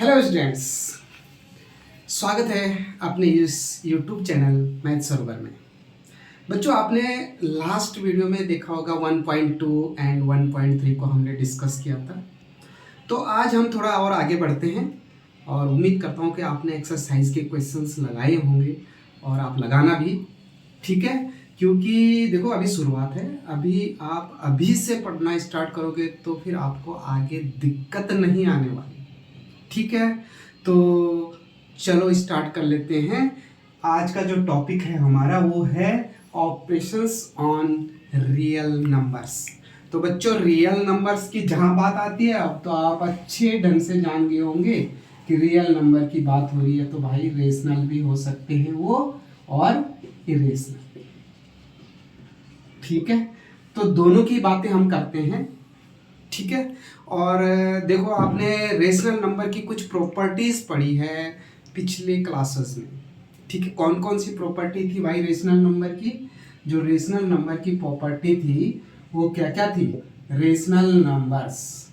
Hello students, स्वागत है अपने इस यूट्यूब चैनल मैथ सरोवर में। बच्चों, आपने लास्ट वीडियो में देखा होगा 1.2 एंड 1.3 को हमने डिस्कस किया था। तो आज हम थोड़ा और आगे बढ़ते हैं और उम्मीद करता हूँ कि आपने एक्सरसाइज के क्वेश्चंस लगाए होंगे और आप लगाना भी, ठीक है। क्योंकि देखो, अभी शुरुआत है, अभी आप अभी से पढ़ना स्टार्ट करोगे तो फिर आपको आगे दिक्कत नहीं आने वाली, ठीक है। तो चलो स्टार्ट कर लेते हैं। आज का जो टॉपिक है हमारा वो है ऑपरेशंस ऑन रियल नंबर्स। तो बच्चों, रियल नंबर्स की जहां बात आती है अब तो आप अच्छे ढंग से जान गए होंगे कि रियल नंबर की बात हो रही है तो भाई रेशनल भी हो सकते हैं वो और इरेशनल, ठीक है। तो दोनों की बातें हम करते हैं, ठीक है। और देखो, आपने रेशनल नंबर की कुछ प्रॉपर्टीज पढ़ी है पिछले क्लासेस में, ठीक है। कौन कौन सी प्रॉपर्टी थी भाई रेशनल नंबर की? जो रेशनल नंबर की प्रॉपर्टी थी वो क्या क्या थी? रेशनल नंबर्स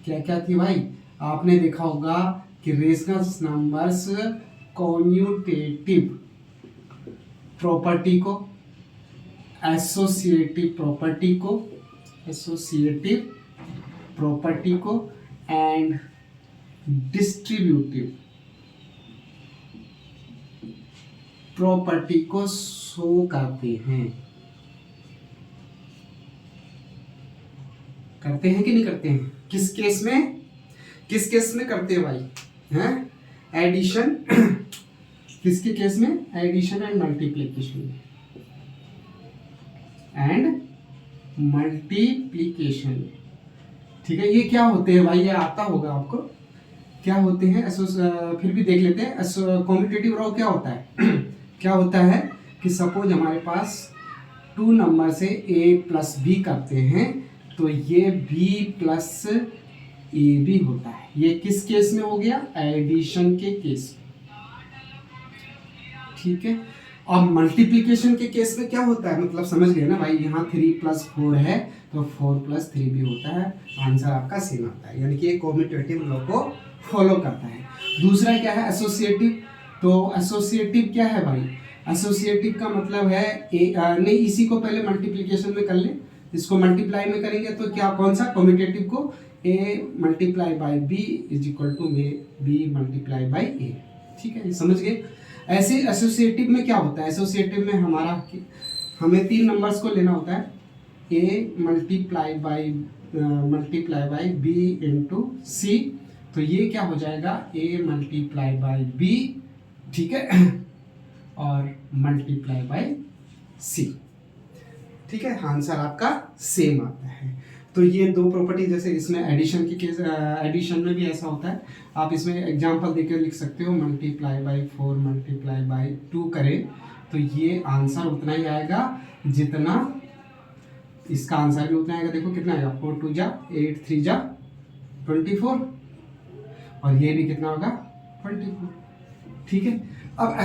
क्या क्या थी भाई? आपने देखा होगा कि रेशनल नंबर्स कॉम्यूटेटिव प्रॉपर्टी को, एसोसिएटिव प्रॉपर्टी को एंड डिस्ट्रीब्यूटिव प्रॉपर्टी को शो करते हैं कि नहीं करते हैं? किस केस में करते हैं भाई? हैं? एडिशन किसके केस में? एडिशन एंड मल्टीप्लिकेशन ठीक है। ये क्या होते हैं भाई? ये आता होगा आपको, क्या होते हैं? फिर भी देख लेते हैं। कॉम्यूटेटिव रो क्या होता है? क्या होता है कि सपोज हमारे पास 2 नंबर से a प्लस बी करते हैं तो ये b प्लस ए बी होता है। ये किस केस में हो गया? एडिशन के केस में, ठीक है। अब मल्टीप्लिकेशन के केस में क्या होता है? मतलब समझ गए ना भाई, यहाँ 3 + 4 है तो 4 + 3 भी होता है। आंसर आपका सेम आता है, यानी कि ये कॉम्यूटेटिव लॉ को फॉलो करता है। दूसरा क्या है? एसोसिएटिव। तो एसोसिएटिव क्या है भाई? एसोसिएटिव का मतलब है नहीं, इसी को पहले मल्टीप्लिकेशन में कर ले, इसको मल्टीप्लाई में करेंगे तो क्या, कौन सा? कॉम्यूटेटिव को a × b = b × a, ठीक है, समझ गए। ऐसे एसोसिएटिव में क्या होता है? एसोसिएटिव में हमें 3 नंबर्स को लेना होता है, a × b × c। तो ये क्या हो जाएगा? a × b, ठीक है, और × c, ठीक है। आंसर आपका सेम आता है। तो ये दो प्रॉपर्टी, जैसे इसमें एडिशन की केस, एडिशन में भी ऐसा होता है। आप इसमें एग्जांपल देकर लिख सकते हो, ×4 × 2 करें तो ये आंसर उतना ही आएगा जितना इसका आंसर भी उतना आएगा। देखो कितना आएगा, 4 × 2 = 8, 3 = 24, और ये भी कितना होगा? 24, ठीक है। अब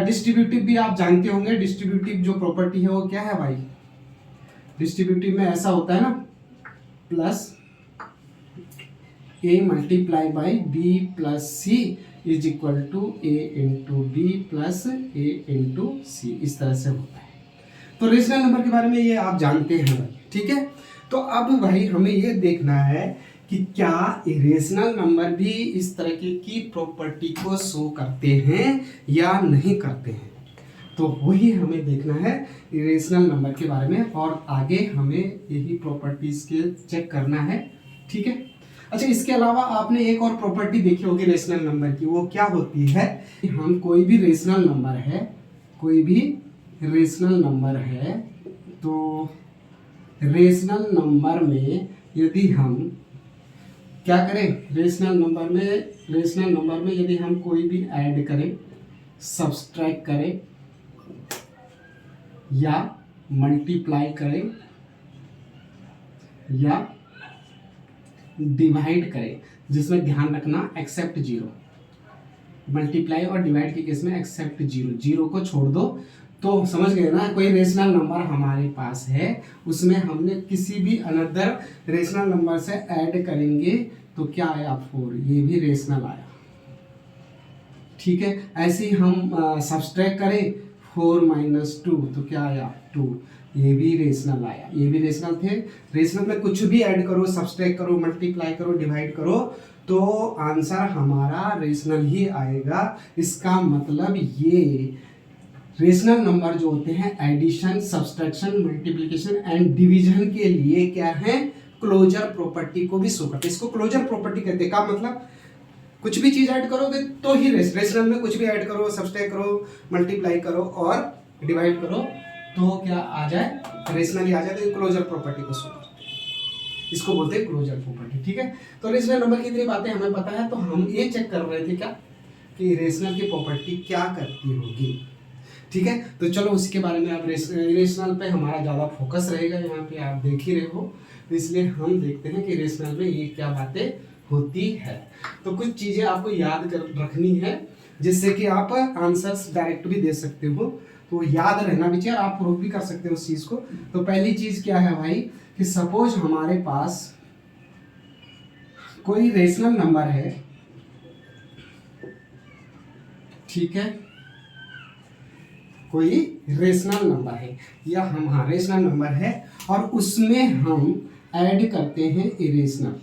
डिस्ट्रीब्यूटिव भी आप जानते होंगे। डिस्ट्रीब्यूटिव जो प्रॉपर्टी है वो क्या है भाई? डिस्ट्रीब्यूटिव में ऐसा होता है ना, plus a × b + c = a × b + a × c, इस तरह से होता है। तो रेशनल नंबर के बारे में ये आप जानते हैं भाई, ठीक है। तो अब भाई हमें ये देखना है कि क्या इरेशनल नंबर भी इस तरह की प्रॉपर्टी को शो करते हैं या नहीं करते हैं। तो वही हमें देखना है इरेशनल नंबर के बारे में, और आगे हमें यही प्रॉपर्टीज के चेक करना है, ठीक है। अच्छा, इसके अलावा आपने एक और प्रॉपर्टी देखी होगी रेशनल नंबर की। वो क्या होती है? हम कोई भी रेशनल नंबर है तो रेशनल नंबर में यदि हम क्या करें? रेशनल नंबर में यदि हम कोई भी ऐड करें, सब्सट्रैक्ट करें या मल्टीप्लाई करें या डिवाइड करें, जिसमें ध्यान रखना एक्सेप्ट 0, मल्टीप्लाई और डिवाइड के केस में एक्सेप्ट 0 को छोड़ दो। तो समझ गए ना, कोई रेशनल नंबर हमारे पास है, उसमें हमने किसी भी अनदर रेशनल नंबर से ऐड करेंगे तो क्या आया 4, ये भी रेशनल आया। ठीक है, ऐसे ही हम सब्सट्रैक्ट करें 4 - 2 तो क्या आया 2, ये भी रेशनल आया। ये भी रेशनल थे। रेशनल में कुछ भी ऐड करो, सब्सट्रैक्ट करो, मल्टीप्लाई करो, डिवाइड करो तो आंसर हमारा रेशनल ही आएगा। इसका मतलब ये रेशनल नंबर जो होते हैं addition, subtraction, multiplication and division के लिए क्या है, क्लोजर प्रॉपर्टी को भी शो करते हैं। इसको क्लोजर प्रॉपर्टी कहते हैं। का मतलब कुछ भी चीज ऐड करोगे तो ही रेशनल में कुछ भी ऐड करो, सब्सट्रैक्ट करो, मल्टीप्लाई करो और डिवाइड करो तो क्या आ जाए, रेशनल ही आ जाए। तो क्लोजर प्रॉपर्टी को शो करते हैं, इसको बोलते हैं क्लोजर प्रॉपर्टी। ठीक है, तो रेशनल नंबर की इतनी बातें हमें पता है, तो हम ये चेक कर रहे थे क्या कि रेशनल की प्रॉपर्टी क्या करती होगी। ठीक है, तो चलो उसके बारे में आप रेशनल पे हमारा ज़्यादा फोकस रहेगा, यहाँ पे आप देख ही रहे हो, तो इसलिए हम देखते हैं कि रेशनल में ये क्या बातें होती है। तो कुछ चीज़ें आपको याद कर रखनी है जिससे कि आप आंसर्स डायरेक्ट भी दे सकते हो, तो याद रहना भी चाहिए, आप प्रूव भी कर सकते हो उस चीज़ को। तो पहली चीज़ क्या है भाई कि सपोज हमारे पास कोई रेशनल नंबर है, ठीक है, कोई रेशनल नंबर है या हम रेशनल नंबर है और उसमें हम ऐड करते हैं इरेशनल,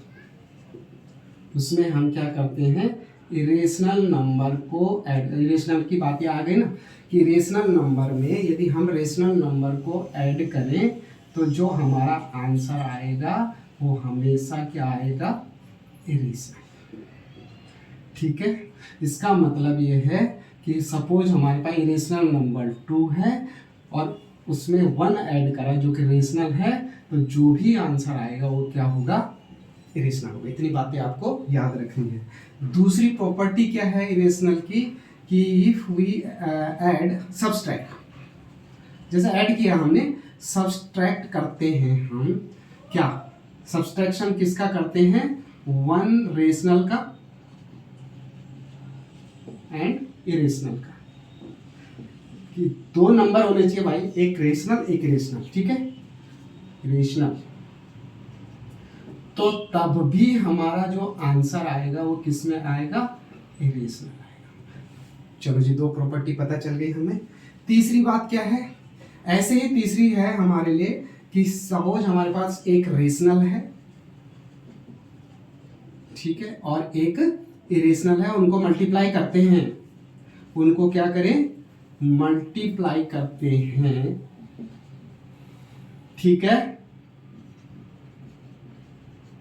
उसमें हम क्या करते हैं इरेशनल नंबर को ऐड, इरेशनल की बातें आ गई ना कि रेशनल नंबर में यदि हम रेशनल नंबर को ऐड करें तो जो हमारा आंसर आएगा वो हमेशा क्या आएगा, इरेशनल। ठीक है, इसका मतलब ये है कि सपोज हमारे पास इरेशनल नंबर 2 है और उसमें 1 ऐड करा जो कि रेशनल है, तो जो भी आंसर आएगा वो क्या होगा, इरेशनल होगा। इतनी बातें आपको याद रखनी है। दूसरी प्रॉपर्टी क्या है इरेशनल की कि इफ वी ऐड सब्सट्रैक्ट, जैसे ऐड किया हमने, सब्सट्रैक्ट करते हैं हम क्या, सब्सट्रैक्शन किसका करते हैं, 1 रेशनल का एंड इरेशनल का, कि 2 नंबर होने चाहिए भाई, एक रेशनल एक इरेशनल। ठीक है, रेशनल, तो तब भी हमारा जो आंसर आएगा वो किस में आएगा, इरेशनल आएगा। चलो जी, 2 प्रॉपर्टी पता चल गई हमें। तीसरी बात क्या है, ऐसे ही तीसरी है हमारे लिए कि सपोज हमारे पास एक रेशनल है, ठीक है, और एक इरेशनल है, उनको मल्टीप्लाई करते हैं, उनको क्या करें, मल्टीप्लाई करते हैं। ठीक है,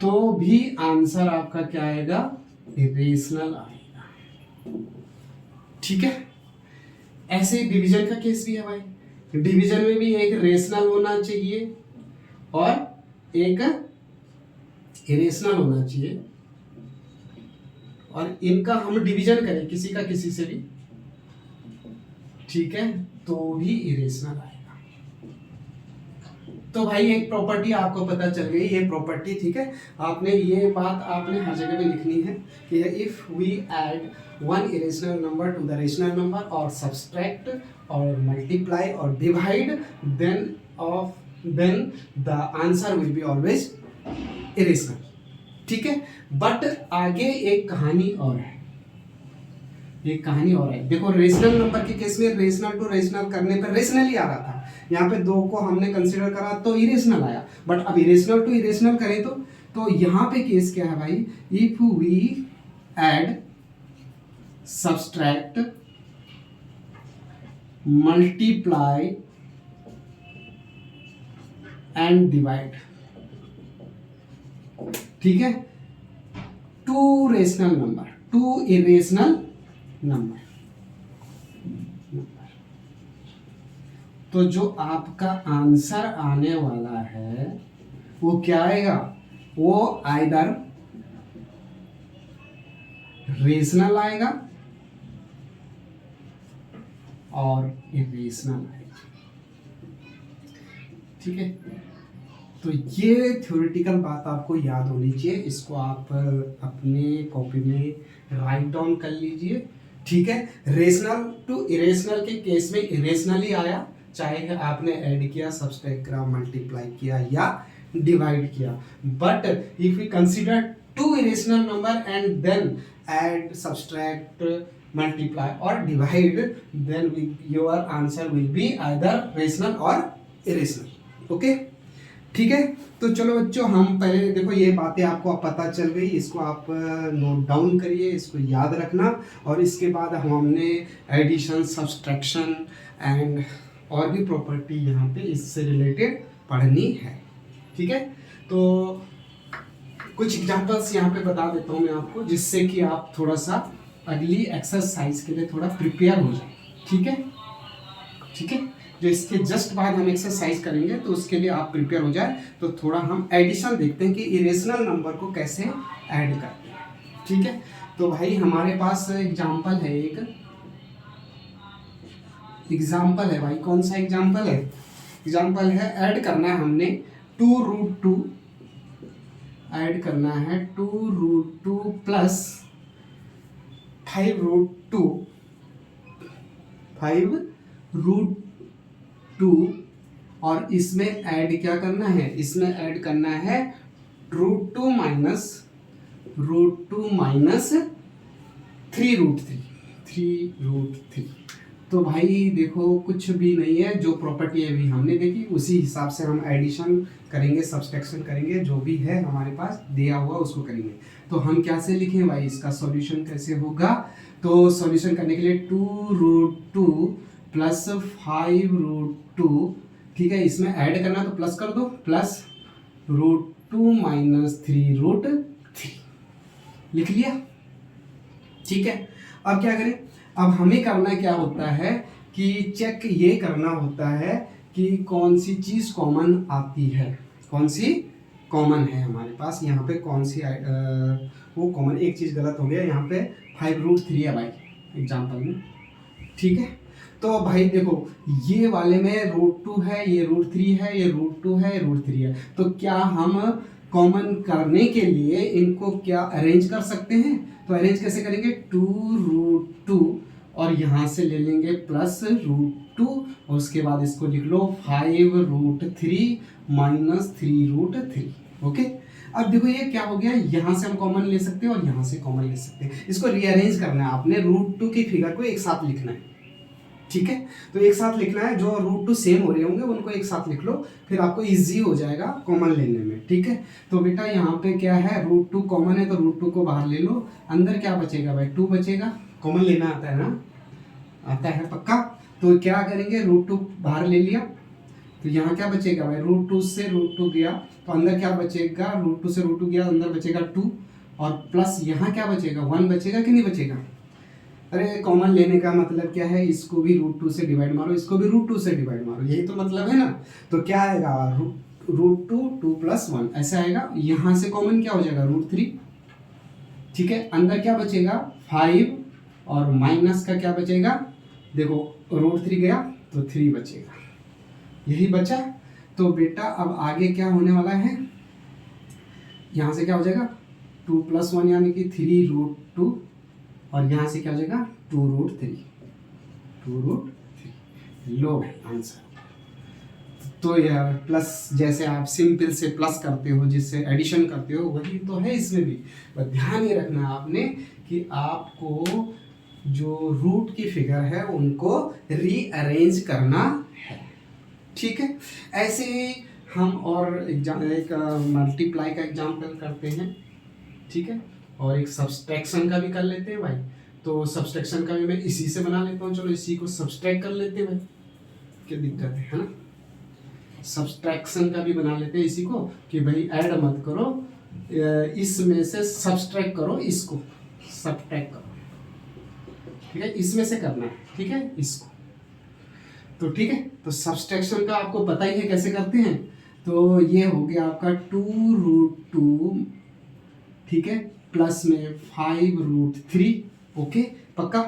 तो भी आंसर आपका क्या आएगा, इरेशनल आएगा। ठीक है, ऐसे डिवीजन का केस भी है भाई, डिवीजन में भी एक रेशनल होना चाहिए और एक इरेशनल होना चाहिए, और इनका हम डिवीजन करें किसी का किसी से भी, ठीक है, तो भी इरेशनल आएगा। तो भाई एक प्रॉपर्टी आपको पता चल गई, ये प्रॉपर्टी, ठीक है, आपने ये बात आपने हर जगह पे लिखनी है कि if we add 1 irrational number to the rational number और सब्सट्रैक्ट और मल्टीप्लाई और divide then the answer will be always irrational. ठीक है, बट आगे एक कहानी और है, एक कहानी और है। देखो रेशनल नंबर के केस में रेशनल टू रेशनल करने पर रेशनल ही आ रहा था, यहाँ पे 2 को हमने कंसीडर करा तो इरेशनल आया, बट अब इरेशनल टू इरेशनल करें तो यहाँ पे केस क्या है भाई, if we add subtract multiply and divide, ठीक है, 2 रेशनल नंबर 2 इरेशनल नंबर, तो जो आपका आंसर आने वाला है वो क्या आएगा, वो आइदर रेशनल आएगा और इरेशनल आएगा। ठीक है, तो ये थ्योरेटिकल बात आपको याद होनी चाहिए, इसको आप अपने कॉपी में राइट डाउन कर लीजिए। ठीक है, रेशनल टू इरेशनल के केस में इरेशनल ही आया, चाहे आपने ऐड किया, सब्सट्रैक्ट करा, मल्टीप्लाई किया या डिवाइड किया, but if we consider two irrational number and then add, subtract, multiply और divide, then your answer will be either rational और इरेशनल। ओके, ठीक है। तो चलो बच्चों, हम पहले देखो ये बातें आपको अब पता चल गई, इसको आप नोट डाउन करिए, इसको याद रखना। और इसके बाद हमने एडिशन, सब्सट्रैक्शन एंड और भी प्रॉपर्टी यहाँ पे इससे रिलेटेड पढ़नी है, ठीक है। तो कुछ एग्जांपल्स यहाँ पे बता देता हूँ मैं आपको, जिससे कि आप थोड़ा सा अगली एक्सरसाइज के लिए थोड़ा प्रिपेयर हो जाए, ठीक है, ठीक है। जो इसके जस्ट बाद हम एक्सरसाइज करेंगे तो उसके लिए आप प्रिपेयर हो जाए। तो थोड़ा हम एडिशन देखते हैं कि इरेशनल नंबर को कैसे ऐड करते हैं, ठीक है। तो भाई हमारे पास एग्जांपल है, एक एग्जांपल है भाई, कौन सा एग्जांपल है? एग्जांपल है ऐड करना है हमने 2√2, ऐड करना है 2√2 प्लस 5√2, 5√2, और इसमें ऐड क्या करना है? इसमें ऐड करना है √2 माइनस 3√3। तो भाई देखो कुछ भी नहीं है, जो प्रॉपर्टी अभी हमने देखी उसी हिसाब से हम एडिशन करेंगे, सब्सट्रैक्शन करेंगे, जो भी है हमारे पास दिया हुआ उसको करेंगे। तो हम क्या से लिखें भाई, इसका सॉल्यूशन कैसे होगा? तो सॉल्यूशन करने के लिए 2√2 प्लस 5√2, ठीक है, इसमें ऐड करना तो प्लस कर दो, प्लस √2 माइनस 3√3 लिख लिया, ठीक है। अब क्या करें? अब हमें करना क्या होता है कि चेक ये करना होता है कि कौन सी चीज़ कॉमन आती है, कौन सी कॉमन है हमारे पास यहाँ पे, कौन सी वो कॉमन। एक चीज़ गलत हो गया यहाँ पे, 5√3 है भाई एग्जाम्पल में, ठीक है। तो भाई देखो ये वाले में √2 है, ये √3 है, ये √2 है, ये √3 है। तो क्या हम कॉमन करने के लिए इनको क्या अरेंज कर सकते हैं? तो अरेंज कैसे करेंगे? 2√2 और यहाँ से ले लेंगे प्लस √2 और उसके बाद इसको लिख लो 5√3 माइनस 3√3। ओके, अब देखो ये क्या हो गया, यहाँ से हम कॉमन ले सकते हैं और यहाँ से कॉमन ले सकते हैं। इसको रीअरेंज करना है आपने, √2 की फिगर को एक साथ लिखना है, ठीक है। तो एक साथ लिखना है, जो √2 सेम हो रहे होंगे उनको एक साथ लिख लो, फिर आपको इजी हो जाएगा कॉमन लेने में, ठीक है। तो बेटा यहाँ पे क्या है, √2 कॉमन है तो √2 को बाहर ले लो, अंदर क्या बचेगा भाई, 2 बचेगा। कॉमन लेना आता है ना, आता है पक्का। तो क्या करेंगे, √2 बाहर ले लिया तो यहाँ क्या बचेगा भाई, √2 से √2 गया तो अंदर क्या बचेगा, √2 से √2 गया अंदर बचेगा 2, और प्लस यहाँ क्या बचेगा, 1 बचेगा कि नहीं बचेगा? अरे कॉमन लेने का मतलब क्या है, इसको भी √2 से डिवाइड मारो, इसको भी √2 से डिवाइड मारो, यही तो मतलब है ना। तो क्या आएगा, √2 2 + 1 ऐसा आएगा। यहाँ से कॉमन क्या हो जाएगा, √3, ठीक है। अंदर क्या बचेगा 5 और माइनस का क्या बचेगा, देखो √3 गया तो 3 बचेगा, यही बचा। तो बेटा अब आगे क्या होने वाला है, यहाँ से क्या हो जाएगा 2 + 1 यानी कि 3√2 और यहाँ से क्या हो जाएगा 2√3 लो आंसर। तो यह प्लस, जैसे आप सिंपल से प्लस करते हो, जिससे एडिशन करते हो, वही तो है इसमें भी। पर ध्यान ये रखना आपने कि आपको जो रूट की फिगर है उनको रीअरेंज करना है, ठीक है। ऐसे ही हम और एक मल्टीप्लाई का एग्जाम्पल करते हैं, ठीक है, और एक सब्सट्रैक्शन का भी कर लेते हैं भाई। तो सब्सट्रैक्शन का भी मैं इसी से बना लेता हूँ, चलो इसी को सब्सट्रैक्ट कर लेते हैं भाई, क्या दिक्कत है ना। सब्सट्रैक्शन का भी बना लेते हैं इसी को, कि भाई ऐड मत करो, इसमें से सब्सट्रैक्ट करो, इसको सब्सट्रैक्ट करो, ठीक है, इसमें से करना है, ठीक है, इसको। तो ठीक है, तो सब्सट्रैक्शन का आपको पता ही है कैसे करते हैं। तो ये हो गया आपका 2√2, ठीक है, प्लस में 5√3, ओके पक्का।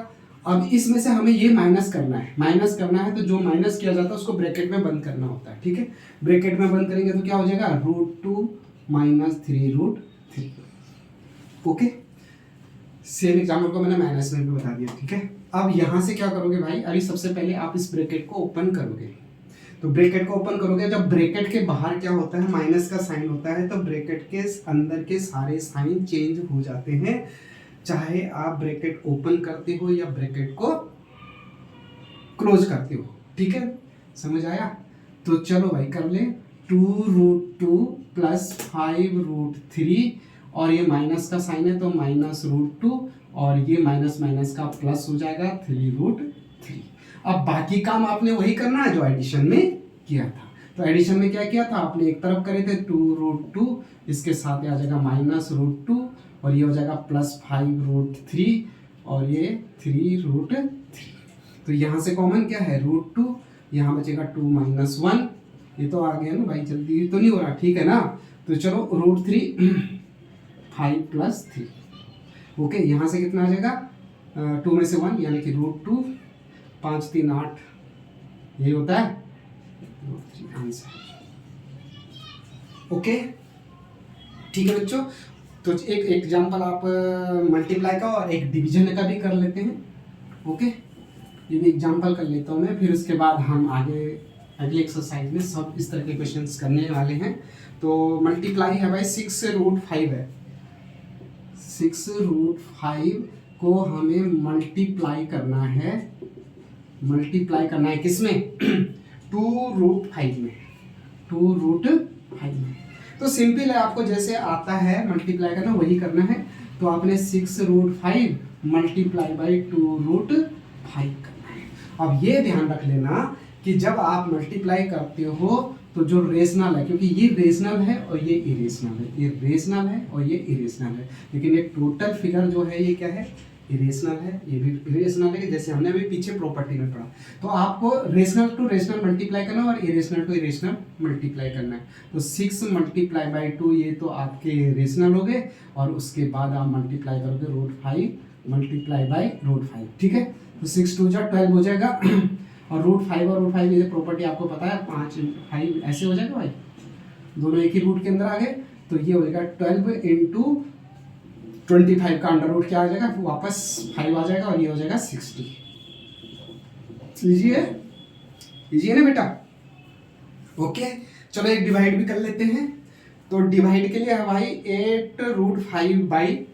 अब इसमें से हमें ये माइनस करना है, माइनस करना है तो जो माइनस किया जाता है उसको ब्रैकेट में बंद करना होता है, ठीक है। ब्रैकेट में बंद करेंगे तो क्या हो जाएगा, √2 माइनस 3√3, ओके। सेम एग्जाम्पल को मैंने माइनस में भी बता दिया, ठीक है। अब यहाँ से क्या करोगे भाई, अरे सबसे पहले आप इस ब्रैकेट को ओपन करोगे, तो ब्रैकेट को ओपन करोगे, जब ब्रैकेट के बाहर क्या होता है, माइनस का साइन होता है, तो ब्रैकेट के अंदर के सारे साइन चेंज हो जाते हैं, चाहे आप ब्रैकेट ओपन करते हो या ब्रैकेट को क्लोज करते हो। ठीक है, समझ आया? तो चलो भाई कर ले, 2√2 प्लस 5√3 और ये माइनस का साइन है तो -√2 और ये माइनस माइनस का प्लस हो जाएगा 3√3। अब बाकी काम आपने वही करना है जो एडिशन में किया था। तो एडिशन में क्या किया था, आपने एक तरफ करे थे 2√2, इसके साथ आ जाएगा -√2 और ये हो जाएगा +5√3 और ये 3√3। तो यहाँ से कॉमन क्या है, √2, यहाँ बचेगा 2 - 1, ये तो आ गया ना भाई, जल्दी तो नहीं हो रहा, ठीक है ना? तो चलो √3 5 + 3, ओके। यहाँ से कितना आ जाएगा, 2 में से 1 यानी कि √2, 5 3 8, यही होता है √3 आंसर। ओके, ठीक है बच्चों। तो एक एग्जांपल आप मल्टीप्लाई का और एक डिवीजन का भी कर लेते हैं। ओके, ये भी एग्जांपल कर लेता हूँ मैं, फिर उसके बाद हम आगे अगली एक्सरसाइज में सब इस तरह के क्वेश्चंस करने वाले हैं। तो मल्टीप्लाई है भाई 6√5 है, 6√5 को हमें मल्टीप्लाई करना है, किसमें 2√5 में, 2√5 में। तो सिंपल है, आपको जैसे आता है मल्टीप्लाई करना वही करना है। तो आपने 6√5 मल्टीप्लाई बाई 2√5 करना है। अब ये ध्यान रख लेना कि जब आप मल्टीप्लाई करते हो तो जो रेशनल है, क्योंकि ये रेशनल है और ये इरेशनल है, ये रेशनल है और ये इरेशनल है, लेकिन ये टोटल फिगर जो है ये क्या है, इरेशनल है, ये भी इरेशनल है, जैसे हमने अभी पीछे प्रॉपर्टी में पढ़ा। तो आपको रेशनल टू रेशनल मल्टीप्लाई करना है और इरेशनल टू इरेशनल मल्टीप्लाई करना है। तो 6 × 2 ये तो आपके रेशनल हो गए, और उसके बाद आप मल्टीप्लाई करोगे √5 मल्टीप्लाई बाई √5, ठीक है। तो 6 2 जा 12 हो जाएगा, और √5 और √5 ये प्रॉपर्टी आपको पता है, 5 5 ऐसे हो जाएगा भाई, दोनों एक ही रूट के अंदर आ गए। तो ये हो जाएगा 12 × 25 का अंडर रूट क्या आ जाएगा, वापस 5 आ जाएगा, और ये हो जाएगा 60। इजी है, इजी है ना बेटा? ओके, चलो एक डिवाइड भी कर लेते हैं। तो डिवाइड के लिए है भाई 8√5 बाई,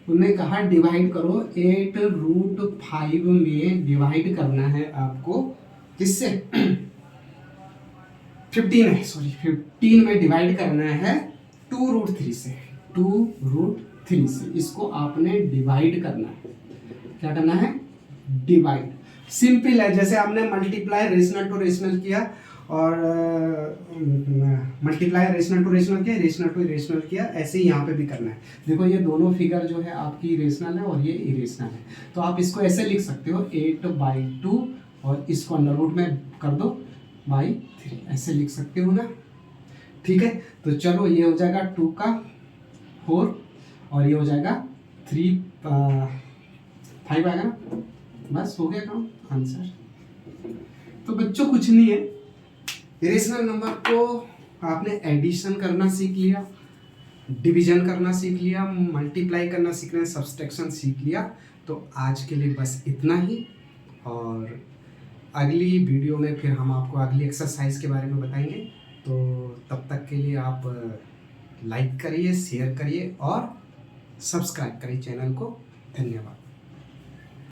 उन्होंने कहा डिवाइड करो, 8√5 में डिवाइड करना है आपको, किससे 15 है, सॉरी 15 में डिवाइड करना है 2√3 से, 2√3 से इसको आपने डिवाइड करना है। क्या करना है, डिवाइड। सिंपल है, जैसे आपने मल्टीप्लाई रेशनल टू रेशनल किया और मल्टीप्लाई रेशनल टू रेशनल किया, रेशनल टू इरेशनल किया, ऐसे ही यहाँ पे भी करना है। देखो ये दोनों फिगर जो है आपकी रेशनल है और ये इरेशनल है, तो आप इसको ऐसे लिख सकते हो 8/2 और इसको अंडर रूट में कर दो /3, ऐसे लिख सकते हो ना, ठीक है। तो चलो ये हो जाएगा 2 का 4 और ये हो जाएगा 3 5 आएगा ना, बस हो गया काम, आंसर। तो बच्चों कुछ नहीं है, इरेशनल नंबर को आपने एडिशन करना सीख लिया, डिवीजन करना सीख लिया, मल्टीप्लाई करना सीख लिया, सब्सट्रैक्शन सीख लिया। तो आज के लिए बस इतना ही, और अगली वीडियो में फिर हम आपको अगली एक्सरसाइज के बारे में बताएंगे। तो तब तक के लिए आप लाइक करिए, शेयर करिए और सब्सक्राइब करिए चैनल को। धन्यवाद।